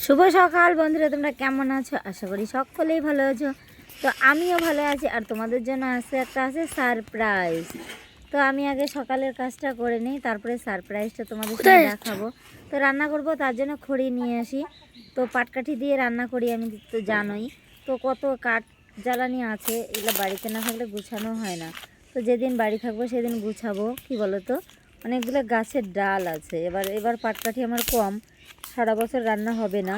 শুভ সকাল বন্ধুরা, তোমরা কেমন আছো? আশা করি সকলেই ভালো আছো। তো আমিও ভালো আছি, আর তোমাদের জন্য আছে সারপ্রাইজ। তো আমি আগে সকালের কাজটা করে নিই, তারপরে সারপ্রাইজটা তোমাদের সাথে দেখাবো। তো রান্না করব, তার জন্য খড়ি নিয়ে আসি। তো পাটকাঠি দিয়ে রান্না করি, আমি তো জানোই। তো কত কাঠ জ্বালানি আছে, এগুলো বাড়িতে না থাকলে গুছানো হয় না। তো যেদিন বাড়ি থাকবো সেদিন গুছাবো। কি বলো তো, অনেকগুলো গাছের ডাল আছে। এবার পাটকাঠি আমার কম, সারা বছর রান্না হবে না।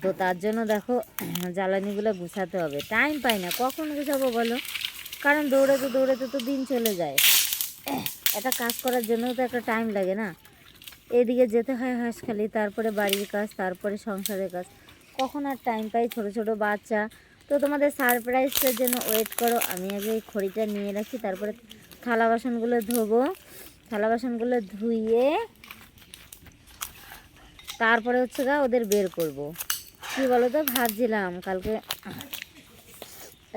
তো তার জন্য দেখো জ্বালানিগুলো গুছাতে হবে। টাইম পাই না, কখন গুছাবো বলো? কারণ দৌড়াতে দৌড়াতে তো দিন চলে যায়। একটা কাজ করার জন্যও তো একটা টাইম লাগে না। এদিকে যেতে হয় হাঁসখালি, তারপরে বাড়ির কাজ, তারপরে সংসারের কাজ। কখন আর টাইম পাই? ছোট ছোট বাচ্চা। তো তোমাদের সারপ্রাইজটার জন্য ওয়েট করো। আমি আগে এই খড়িটা নিয়ে রাখি, তারপরে থালা বাসনগুলো ধোবো। থালা বাসনগুলো ধুইয়ে তারপরে ওদের বের করব। কি বলো তো, ভাবছিলাম কালকে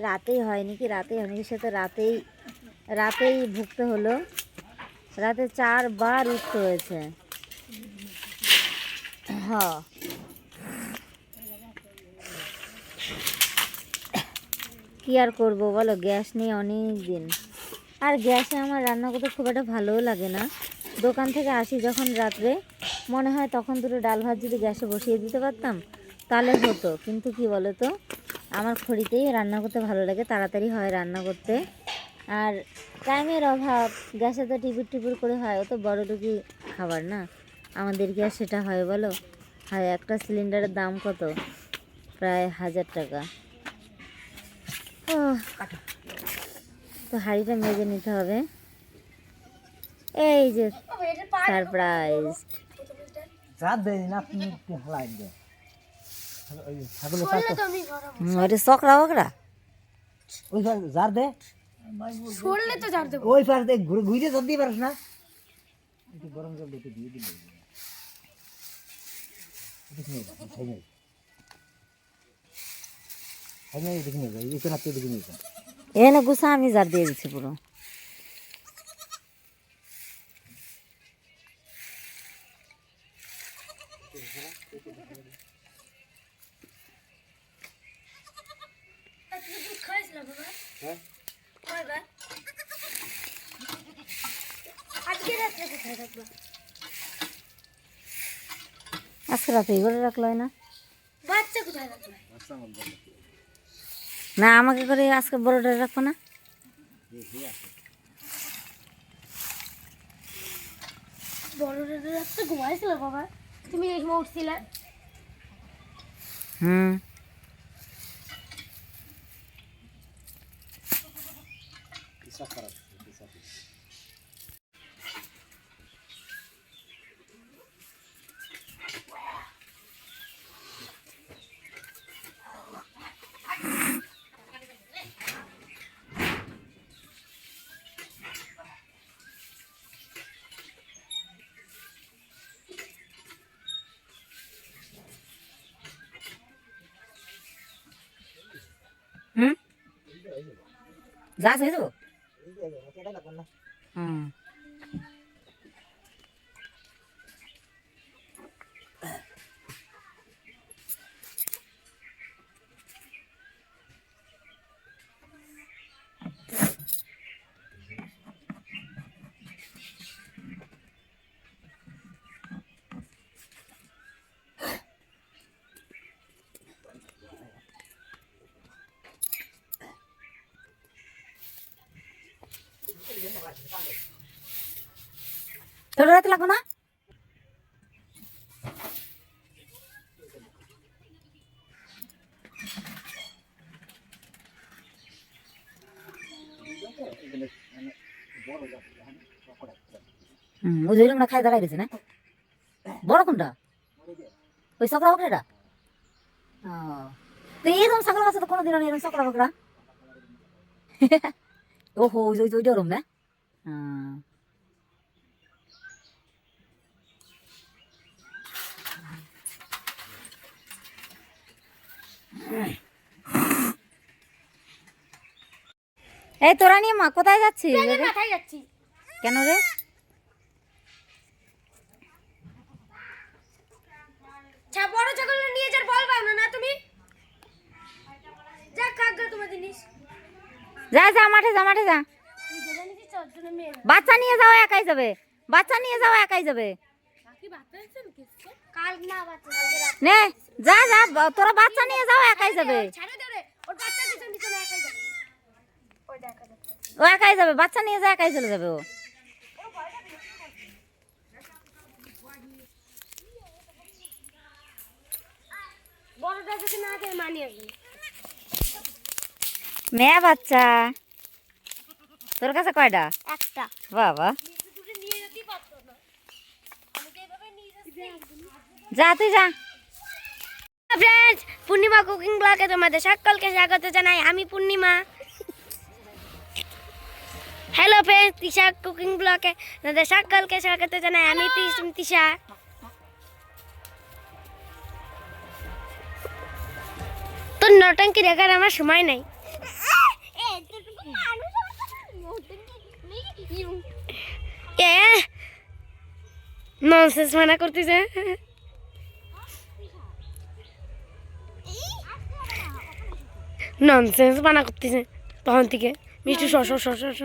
রাতেই হয়নি কি সে তো রাতেই ভুগতে হলো। রাতে 4 বার উঠতে হয়েছে। হ্যাঁ, কি আর করবো বলো, গ্যাস নিয়ে অনেক দিন। আর গ্যাসে আমার রান্না করতে খুব একটা ভালোও লাগে না। দোকান থেকে আসি যখন রাত্রে, মনে হয় তখন দুটো ডাল ভাত যদি গ্যাসে বসিয়ে দিতে পারতাম তাহলে হতো। কিন্তু কি বলো তো, আমার খড়িতেই রান্না করতে ভালো লাগে, তাড়াতাড়ি হয় রান্না করতে। আর টাইমের অভাব, গ্যাসে তো টিপির টিপির করে হয়। ও তো বড়লোকি খাবার না, আমাদের কি আর সেটা হয় বলো? হয়, একটা সিলিন্ডারের দাম কত? প্রায় 1000 টাকা। ও, তো হাঁড়িটা মেজে নিতে হবে। এই যে সারপ্রাইজ। ওইটা চকরা বকরা ওই জার দে সরলে তো জার দেবো। ওই পার দে ঘুরে ঘুরে জল দিয়ে পারিস না। একটু গরম জল দিয়ে দিয়ে দিলে এনে গুছা আমি জার দিয়ে দিচ্ছি পুরো। আজকে রাতেই করে রাখলো না? বাচ্চা কোথায় রাখবে? না, আমাকে করে আজকে বড়টা রাখবো না? বড় রাত্রে ঘুমাইছিল বাবা, তুমি এই সময় উঠছিলে। হুম, হুম, যা হয়ে যাবো। হুম, তোর রাতে লাগবো না? হুম, ওই জন্য আমরা খাই দাঁড়াই গেছে না। বড় কোনটা? ওই সকরা বকরাটা? ও, তো এরকম ছাগল আছে তো কোনোদিনও নেই, এরকম সকরা বকরা। ওহো, ওইটা ওরম না। হ্যাঁ, এই তোরা নিয়ে মা কোথায় যাচ্ছিস? মাথায় যাচ্ছি। কেন রে? ছাপ যা যা মাঠে যা মাঠে যা। তুই জেনে নিছিস তোর জন্য মেয়ে বাচ্চা নিয়ে যাও, একাই যাবে। বাচ্চা নিয়ে যাও, একাই যাবে। বাকি বাচ্চা আছে কিসকে কাল না বাচ্চা নে যা যা, তোরা বাচ্চা নিয়ে যাও, একাই যাবে। ছাড়ে দে রে ওর বাচ্চা পিছন পিছন একাই যাবে ওই দেখা যাচ্ছে ও একাই যাবে, বাচ্চা নিয়ে যা, একাই চলে যাবে ও। বড়টা যদি না দেয় মানি আসবে মেয়ে বাচ্চা তোর কাছে কয়টা? একটা বাবা, তুই নিয়ে যেতেই পারতো না আমি তো এভাবে নিয়ে যাচ্ছি যা তুই যা। ফ্রেন্ডস পূর্ণিমা কুকিং ব্লগে তোমাদের সকলকে স্বাগত জানাই। আমি পূর্ণিমা। হ্যালো ফ্রেন্ডস, তিশা কুকিং ব্লগে তোমাদের সকলকে স্বাগত জানাই। আমি তিশা। তোর নটঙ্কি দেখার আমার সময় নাই। ননসেন্স মানা করতেছে। ননসেন্স মানা করতেছে তখন থেকে মিষ্টি শস শস শস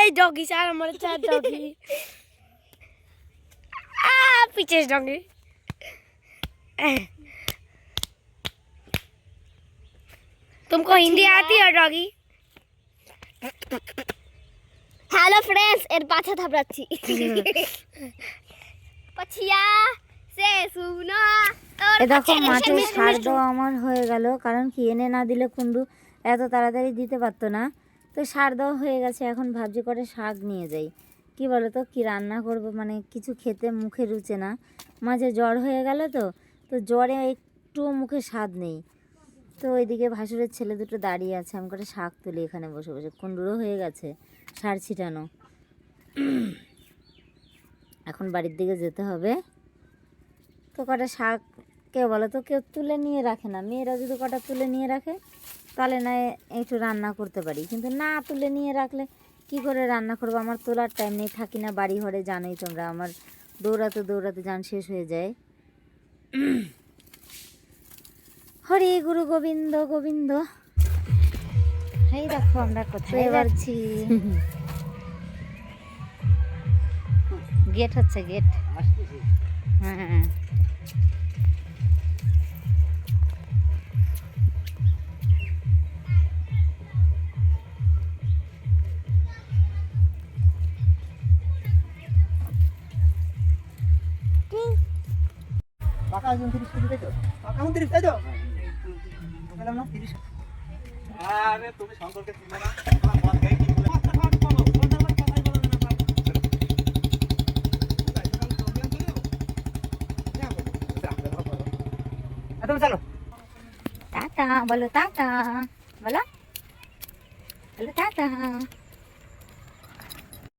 এই ডগি স্যার আমার চার ডগি পিছে ডগি तुमको हिंदी आती है डॉगी? हेलो फ्रेंड्स এর পাছা থাপড়াচ্ছি পছিয়া সে সুনা এ দেখো মাঠে সার দেওয়া আমার হয়ে গেল, কারণ কি এনে না দিলে কুন্ডু এত তাড়াতাড়ি দিতে পারতো না। তো সার দেওয়া হয়ে গেছে, এখন ভাবছি করে শাক নিয়ে যাই। কি বলো তো, কি রান্না করব, মানে কিছু খেতে মুখে রুচে না। মাঝে জ্বর হয়ে গেল, তো জ্বরে একটু মুখে স্বাদ নেই। তো ওইদিকে ভাসুরের ছেলে দুটো দাঁড়িয়ে আছে, আমি করে শাক তুলি এখানে বসে বসে। কুন্ডুরও হয়ে গেছে সার ছিটানো। এখন বাড়ির দিকে যেতে হবে। তো কটা শাক কেউ বলো তো কেউ তুলে নিয়ে রাখে না। মেয়েরা যদি কটা তুলে নিয়ে রাখে তাহলে না একটু রান্না করতে পারি, কিন্তু না তুলে নিয়ে রাখলে কি করে রান্না করবো? আমার তোলার টাইম নেই, থাকি না বাড়ি ঘরে, জানোই তোমরা, আমার দৌড়াতে দৌড়াতে যান শেষ হয়ে যায়। হরি গুরু গোবিন্দ গোবিন্দ। এই দেখো আমরা কোথায় যাচ্ছি। গেট হচ্ছে, গেট। হ্যাঁ পাকা 29 কেজি তাই তো? পাকা 29 তাই তো? বললাম না 30। আরে তুমি শঙ্করকে চিনো না? তোমার মন গায়ে কি বলে? তুমি চলো। টাটা বলো, টাটা বলো, বলো টাটা।